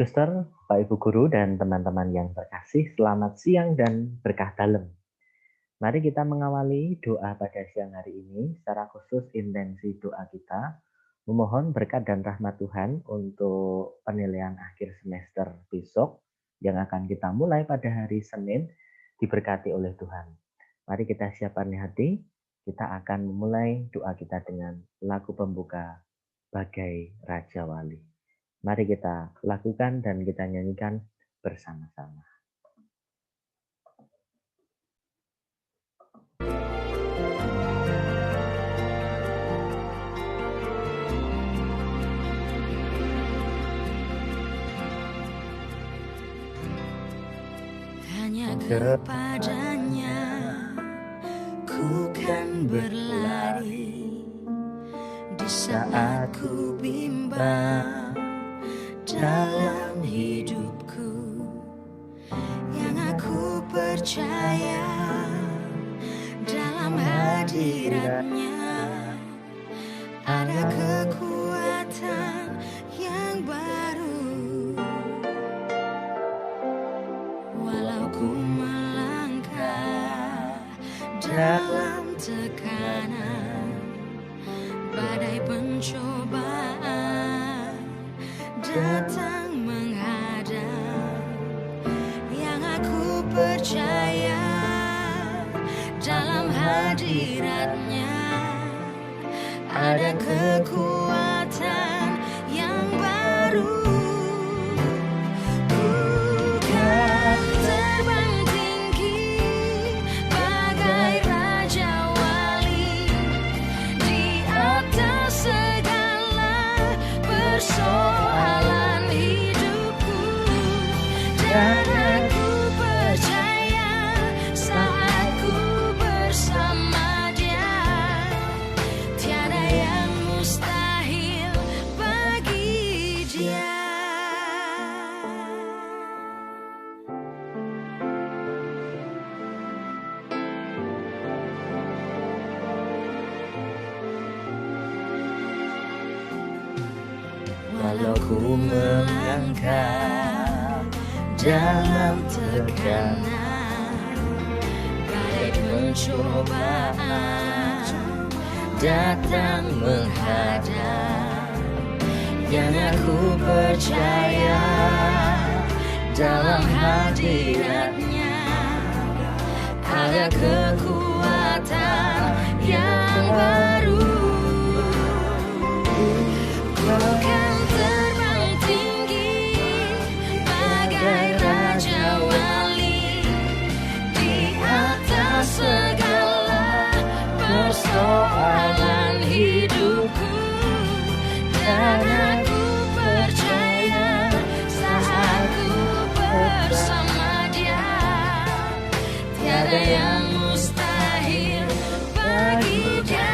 Suster, Pak Ibu Guru, dan teman-teman yang terkasih, selamat siang dan berkah dalam. Mari kita mengawali doa pada siang hari ini, secara khusus intensi doa kita, memohon berkat dan rahmat Tuhan untuk penilaian akhir semester besok yang akan kita mulai pada hari Senin, diberkati oleh Tuhan. Mari kita siapkan hati, kita akan memulai doa kita dengan lagu pembuka Bagai Raja Wali. Mari kita lakukan dan kita nyanyikan bersama-sama. Hanya kepadanya ku kan berlari di saat ku bimbang dalam hidupku, yang aku percaya dalam hadiratnya ada kekuatan yang baru. Walau ku melangkah dalam tekanan, badai pencobaan datang menghadang, yang aku percaya dalam hadiratnya ada kekuatan yang baru. Soalan hidupku, dan aku percaya saat ku bersama Dia, tiada yang mustahil bagi Dia. Walau ku melangkah dalam tekanan, badai pencobaan datang menghadang, yang aku percaya dalam hadiratnya ada kekuatan yang baru. Bukan terbang tinggi bagai Raja Wali di atas segala persoalan hidupku, dan aku percaya saat ku bersama Dia, tiada yang mustahil bagi Dia.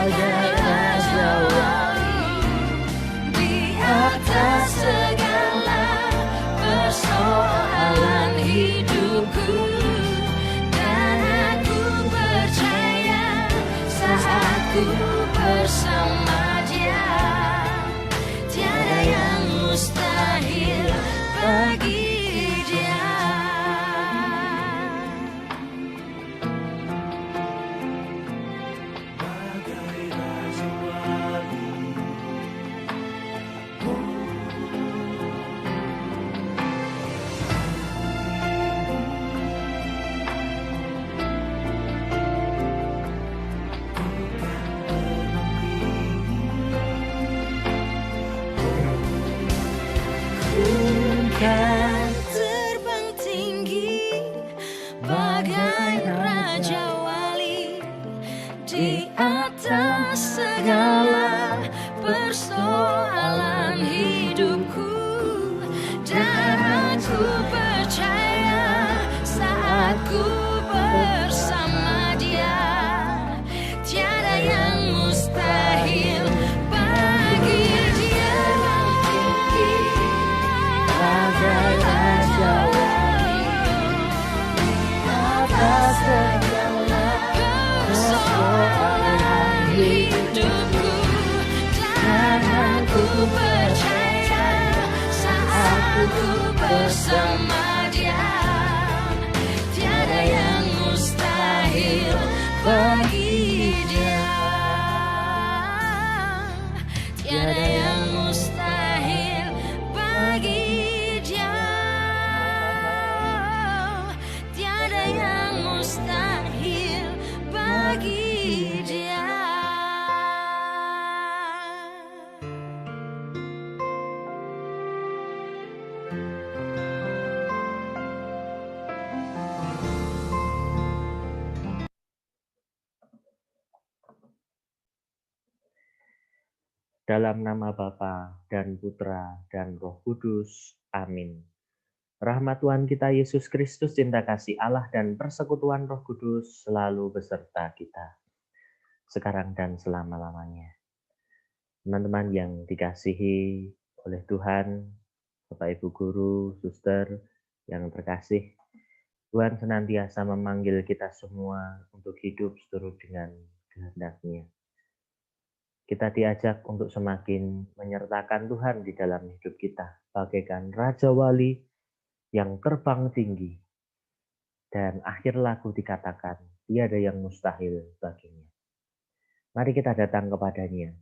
Bagai Raja Wali di atas segala persoalan hidupku, dan aku percaya saat ku bersama Dia, tiada yang mustahil bagi Dia. Bukan terbang tinggi bagai Raja Wali di atas segala persoalan hidupku, dan aku percaya saat ku bersama Dia, tiada yang mustahil bagi Dia. Bagai Raja Wali atas segala persoalan hidupku, dan percaya saat ku bersama Dia, tiada yang mustahil bagi Dia, tiada yang mustahil bagi Dia, tiada yang mustahil bagi Dia. Dalam nama Bapa dan Putra dan Roh Kudus. Amin. Rahmat Tuhan kita Yesus Kristus, cinta kasih Allah dan persekutuan Roh Kudus selalu beserta kita, sekarang dan selama-lamanya. Teman-teman yang dikasihi oleh Tuhan, Bapak Ibu Guru, Suster yang terkasih, Tuhan senantiasa memanggil kita semua untuk hidup seturut dengan kehendak-Nya. Kita diajak untuk semakin menyertakan Tuhan di dalam hidup kita, bagaikan Raja Wali yang terbang tinggi. Dan akhir lagu dikatakan, tiada yang mustahil baginya. Mari kita datang kepadanya,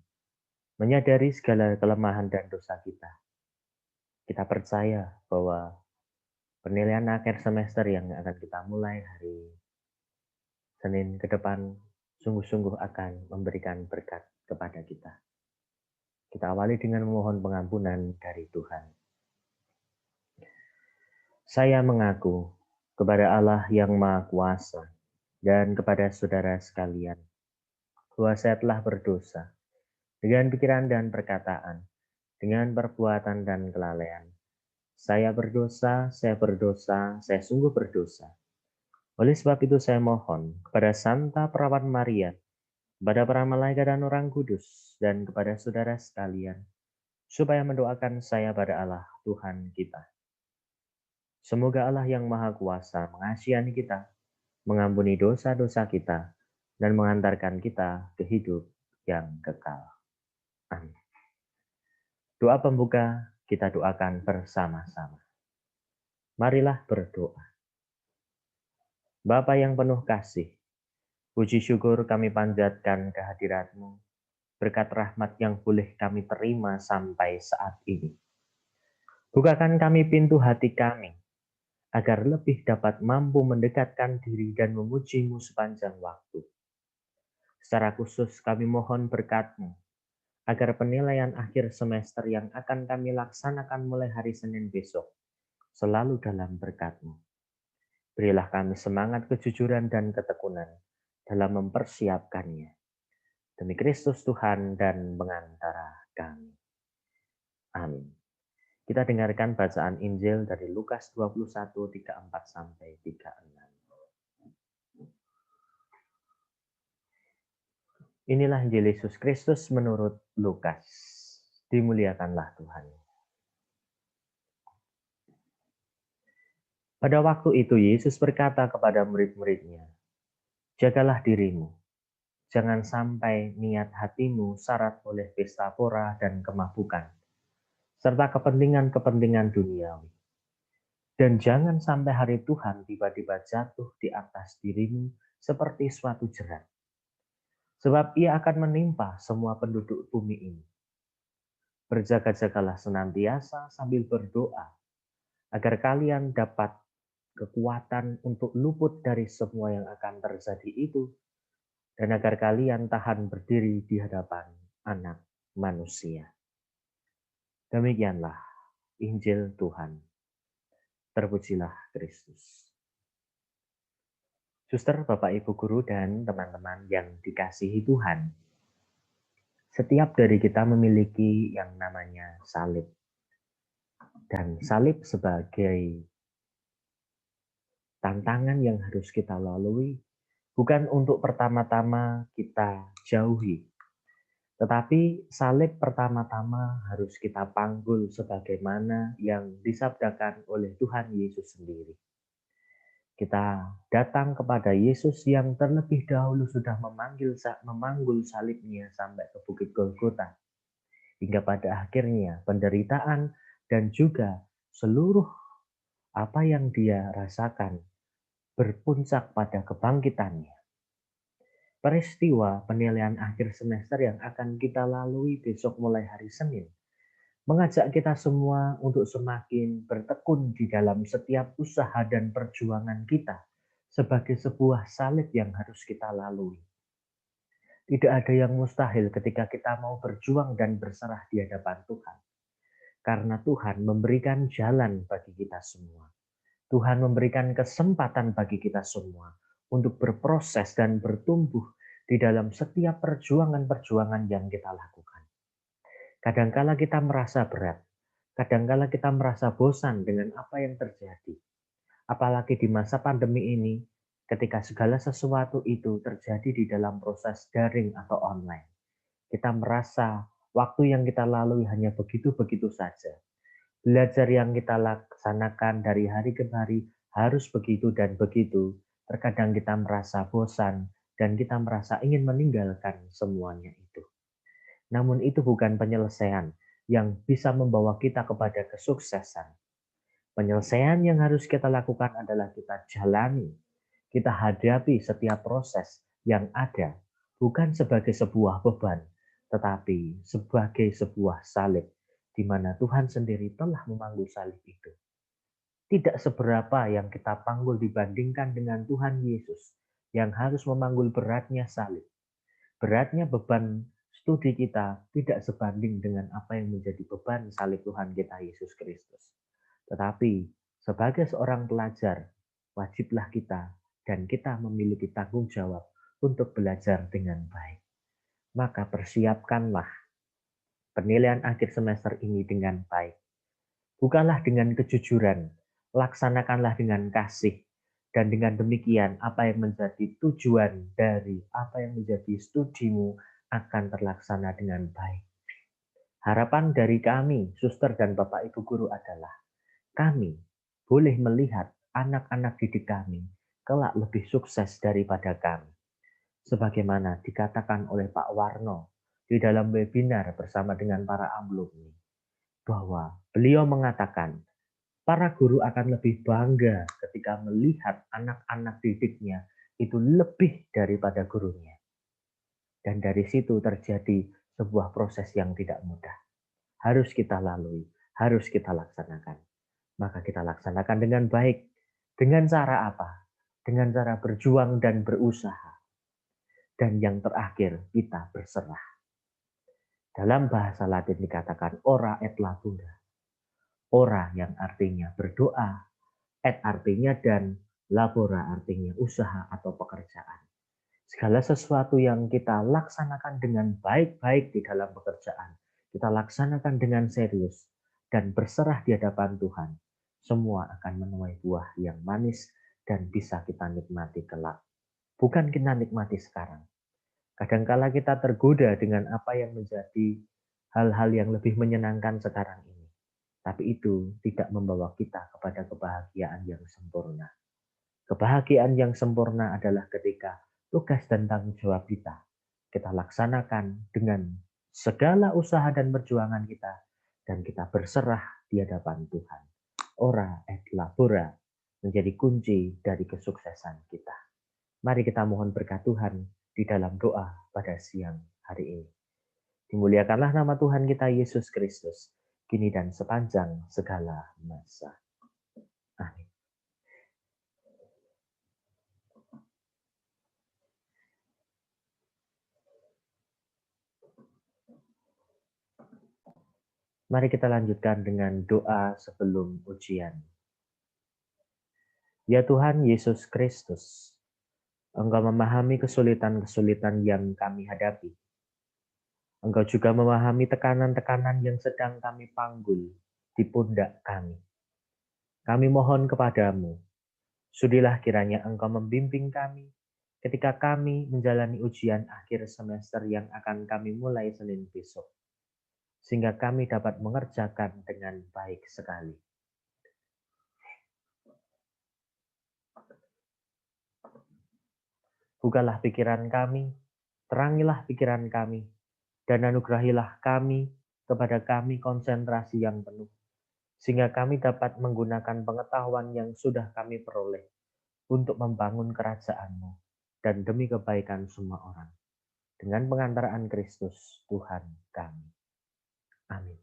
menyadari segala kelemahan dan dosa kita. Kita percaya bahwa penilaian akhir semester yang akan kita mulai hari Senin ke depan sungguh-sungguh akan memberikan berkat kepada kita. Kita awali dengan memohon pengampunan dari Tuhan. Saya mengaku kepada Allah yang Maha Kuasa dan kepada saudara sekalian bahwa saya telah berdosa dengan pikiran dan perkataan, dengan perbuatan dan kelalaian. Saya berdosa, saya sungguh berdosa. Oleh sebab itu saya mohon kepada Santa Perawan Maria, kepada para malaikat dan orang kudus, dan kepada saudara sekalian, supaya mendoakan saya pada Allah Tuhan kita. Semoga Allah yang Maha Kuasa mengasihani kita, mengampuni dosa-dosa kita, dan mengantarkan kita ke hidup yang kekal. Amin. Doa pembuka kita doakan bersama-sama. Marilah berdoa. Bapa yang penuh kasih, puji syukur kami panjatkan kehadirat-Mu, berkat rahmat yang boleh kami terima sampai saat ini. Bukakan kami pintu hati kami, agar lebih dapat mampu mendekatkan diri dan memuji-Mu sepanjang waktu. Secara khusus kami mohon berkat-Mu, agar penilaian akhir semester yang akan kami laksanakan mulai hari Senin besok, selalu dalam berkat-Mu. Berilah kami semangat kejujuran dan ketekunan dalam mempersiapkannya. Demi Kristus Tuhan dan pengantara kami. Amin. Kita dengarkan bacaan Injil dari Lukas 21, 34 sampai 36. Inilah Injil Yesus Kristus menurut Lukas. Dimuliakanlah Tuhan. Pada waktu itu Yesus berkata kepada murid-muridnya, "Jagalah dirimu, jangan sampai niat hatimu syarat oleh pesta pora dan kemabukan, serta kepentingan-kepentingan duniawi. Dan jangan sampai hari Tuhan tiba-tiba jatuh di atas dirimu seperti suatu jerat. Sebab ia akan menimpa semua penduduk bumi ini. Berjaga-jagalah senantiasa sambil berdoa, agar kalian dapat kekuatan untuk luput dari semua yang akan terjadi itu, dan agar kalian tahan berdiri di hadapan Anak Manusia." Demikianlah Injil Tuhan. Terpujilah Kristus. Suster, Bapak, Ibu Guru, dan teman-teman yang dikasihi Tuhan, setiap dari kita memiliki yang namanya salib. Dan salib sebagai tantangan yang harus kita lalui, bukan untuk pertama-tama kita jauhi, tetapi salib pertama-tama harus kita panggul sebagaimana yang disabdakan oleh Tuhan Yesus sendiri. Kita datang kepada Yesus yang terlebih dahulu sudah memanggul salibnya sampai ke Bukit Golgota. hingga pada akhirnya penderitaan dan juga seluruh apa yang dia rasakan berpuncak pada kebangkitannya. Peristiwa penilaian akhir semester yang akan kita lalui besok mulai hari Senin mengajak kita semua untuk semakin bertekun di dalam setiap usaha dan perjuangan kita sebagai sebuah salib yang harus kita lalui. Tidak ada yang mustahil ketika kita mau berjuang dan berserah di hadapan Tuhan. Karena Tuhan memberikan jalan bagi kita semua. Tuhan memberikan kesempatan bagi kita semua untuk berproses dan bertumbuh di dalam setiap perjuangan-perjuangan yang kita lakukan. Kadangkala kita merasa berat, kadangkala kita merasa bosan dengan apa yang terjadi. Apalagi di masa pandemi ini, ketika segala sesuatu itu terjadi di dalam proses daring atau online. Kita merasa waktu yang kita lalui hanya begitu-begitu saja. Belajar yang kita laksanakan dari hari ke hari harus begitu dan begitu. Terkadang kita merasa bosan dan kita merasa ingin meninggalkan semuanya itu. Namun itu bukan penyelesaian yang bisa membawa kita kepada kesuksesan. Penyelesaian yang harus kita lakukan adalah kita jalani, kita hadapi setiap proses yang ada, bukan sebagai sebuah beban, tetapi sebagai sebuah salib, di mana Tuhan sendiri telah memanggul salib itu. Tidak seberapa yang kita panggul dibandingkan dengan Tuhan Yesus, yang harus memanggul beratnya salib. Beratnya beban studi kita tidak sebanding dengan apa yang menjadi beban salib Tuhan kita Yesus Kristus. Tetapi sebagai seorang pelajar, wajiblah kita dan kita memiliki tanggung jawab untuk belajar dengan baik. Maka persiapkanlah penilaian akhir semester ini dengan baik. Bukanlah dengan kejujuran, laksanakanlah dengan kasih. Dan dengan demikian apa yang menjadi tujuan dari apa yang menjadi studimu akan terlaksana dengan baik. Harapan dari kami, suster dan bapak ibu guru adalah kami boleh melihat anak-anak didik kami kelak lebih sukses daripada kami. Sebagaimana dikatakan oleh Pak Warno di dalam webinar bersama dengan para alumni, bahwa beliau mengatakan para guru akan lebih bangga ketika melihat anak-anak didiknya itu lebih daripada gurunya. Dan dari situ terjadi sebuah proses yang tidak mudah. Harus kita lalui, harus kita laksanakan. Maka kita laksanakan dengan baik. Dengan cara apa? Dengan cara berjuang dan berusaha. Dan yang terakhir, kita berserah. Dalam bahasa Latin dikatakan ora et labora. Ora yang artinya berdoa, et artinya dan, labora artinya usaha atau pekerjaan. Segala sesuatu yang kita laksanakan dengan baik-baik di dalam pekerjaan, kita laksanakan dengan serius dan berserah di hadapan Tuhan, semua akan menuai buah yang manis dan bisa kita nikmati kelak. Bukan kita nikmati sekarang. Kadangkala kita tergoda dengan apa yang menjadi hal-hal yang lebih menyenangkan sekarang ini. Tapi itu tidak membawa kita kepada kebahagiaan yang sempurna. Kebahagiaan yang sempurna adalah ketika tugas dan tanggung jawab kita laksanakan dengan segala usaha dan perjuangan kita, dan kita berserah di hadapan Tuhan. Ora et labora menjadi kunci dari kesuksesan kita. Mari kita mohon berkat Tuhan di dalam doa pada siang hari ini. Dimuliakanlah nama Tuhan kita Yesus Kristus, kini dan sepanjang segala masa. Amin. Mari kita lanjutkan dengan doa sebelum ujian. Ya Tuhan Yesus Kristus, Engkau memahami kesulitan-kesulitan yang kami hadapi. Engkau juga memahami tekanan-tekanan yang sedang kami panggul di pundak kami. Kami mohon kepadamu, sudilah kiranya Engkau membimbing kami ketika kami menjalani ujian akhir semester yang akan kami mulai Senin besok, sehingga kami dapat mengerjakan dengan baik sekali. Bukalah pikiran kami, terangilah pikiran kami, dan anugerahilah kami kepada kami konsentrasi yang penuh, sehingga kami dapat menggunakan pengetahuan yang sudah kami peroleh untuk membangun kerajaan-Mu dan demi kebaikan semua orang. Dengan pengantaraan Kristus, Tuhan kami. Amin.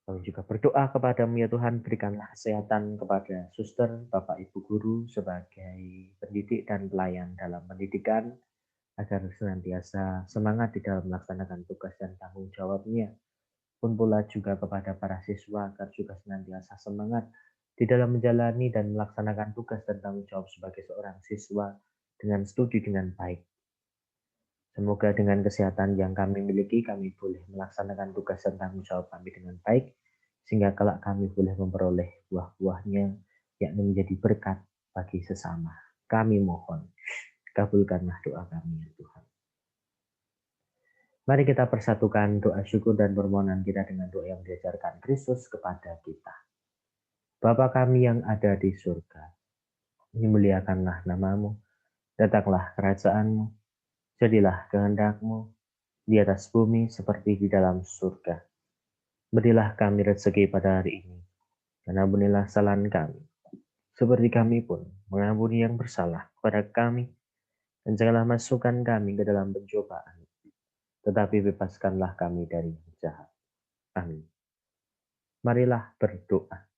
Kami juga berdoa kepada-Mu ya Tuhan, berikanlah kesehatan kepada suster, Bapak Ibu Guru sebagai pendidik dan pelayan dalam pendidikan, agar senantiasa semangat di dalam melaksanakan tugas dan tanggung jawabnya. Pun pula juga kepada para siswa agar juga senantiasa semangat di dalam menjalani dan melaksanakan tugas dan tanggung jawab sebagai seorang siswa dengan studi dengan baik. Semoga dengan kesehatan yang kami miliki, kami boleh melaksanakan tugas dan tanggung jawab kami dengan baik, sehingga kelak kami boleh memperoleh buah-buahnya, yakni menjadi berkat bagi sesama. Kami mohon, kabulkanlah doa kami ya Tuhan. Mari kita persatukan doa syukur dan permohonan kita dengan doa yang diajarkan Kristus kepada kita. Bapa kami yang ada di surga, dimuliakanlah nama-Mu, datanglah kerajaan-Mu, jadilah kehendak-Mu di atas bumi seperti di dalam surga. Berilah kami rezeki pada hari ini, dan ampunilah kesalahan kami, seperti kami pun mengampuni yang bersalah kepada kami, dan janganlah masukkan kami ke dalam pencobaan, tetapi bebaskanlah kami dari yang jahat. Amin. Marilah berdoa.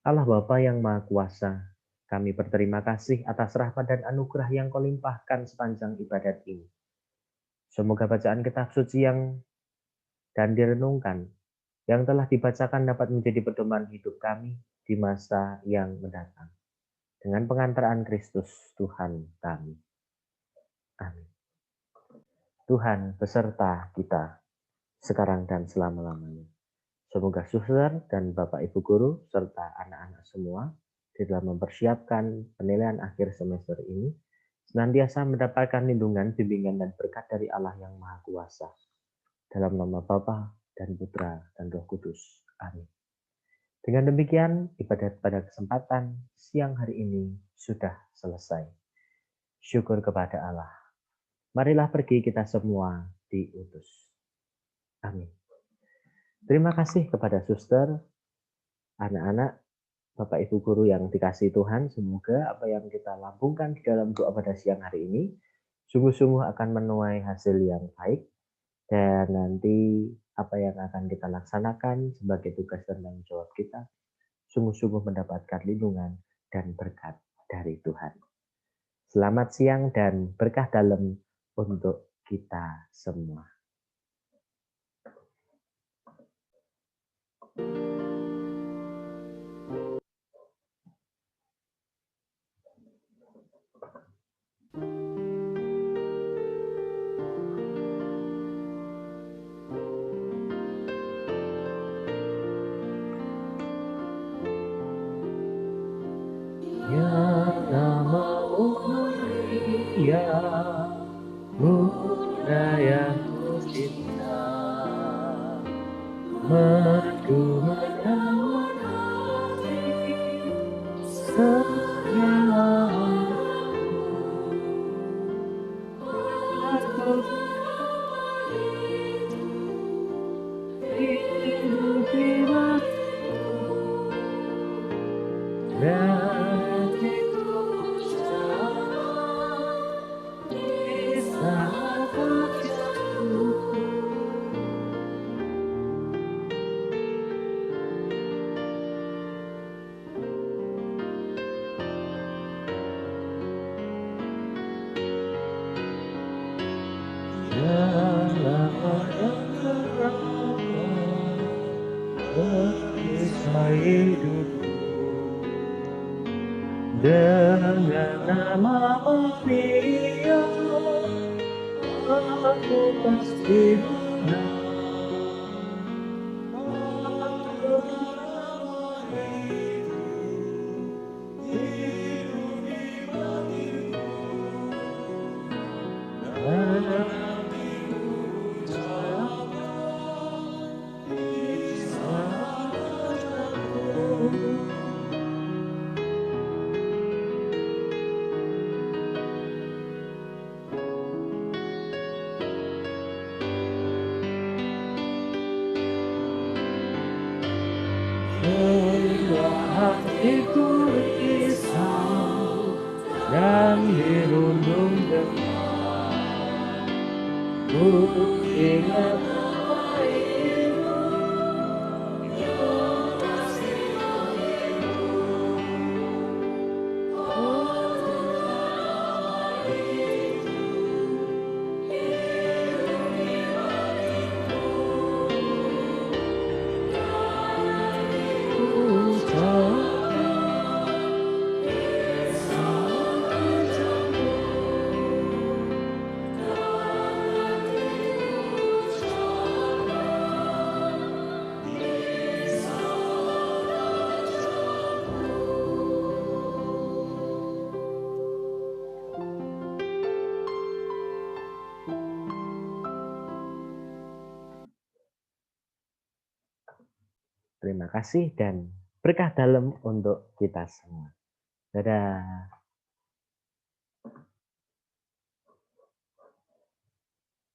Allah Bapa yang Maha Kuasa, kami berterima kasih atas rahmat dan anugerah yang Kau limpahkan sepanjang ibadat ini. Semoga bacaan kitab suci yang dan direnungkan, yang telah dibacakan dapat menjadi pedoman hidup kami di masa yang mendatang. Dengan pengantaraan Kristus, Tuhan kami. Amin. Tuhan beserta kita, sekarang dan selama-lamanya. Semoga suster dan Bapak Ibu Guru, serta anak-anak semua, di dalam mempersiapkan penilaian akhir semester ini, senantiasa mendapatkan lindungan, bimbingan, dan berkat dari Allah yang Maha Kuasa. Dalam nama Bapa dan Putra dan Roh Kudus. Amin. Dengan demikian, ibadat pada kesempatan siang hari ini sudah selesai. Syukur kepada Allah. Marilah pergi kita semua diutus. Amin. Terima kasih kepada suster, anak-anak, Bapak Ibu Guru yang dikasihi Tuhan. Semoga apa yang kita lambungkan di dalam doa pada siang hari ini sungguh-sungguh akan menuai hasil yang baik. Dan nanti apa yang akan kita laksanakan sebagai tugas dan tanggung jawab kita sungguh-sungguh mendapatkan lindungan dan berkat dari Tuhan. Selamat siang dan berkah dalam untuk kita semua. Ya budaya cinta merdu menawan hati senyum hidup di waktu dan itu hidupku dengan nama Maria, aku pasti menang. Ku ingat pahitmu, ku Terima kasih dan berkah dalam untuk kita semua. Dadah.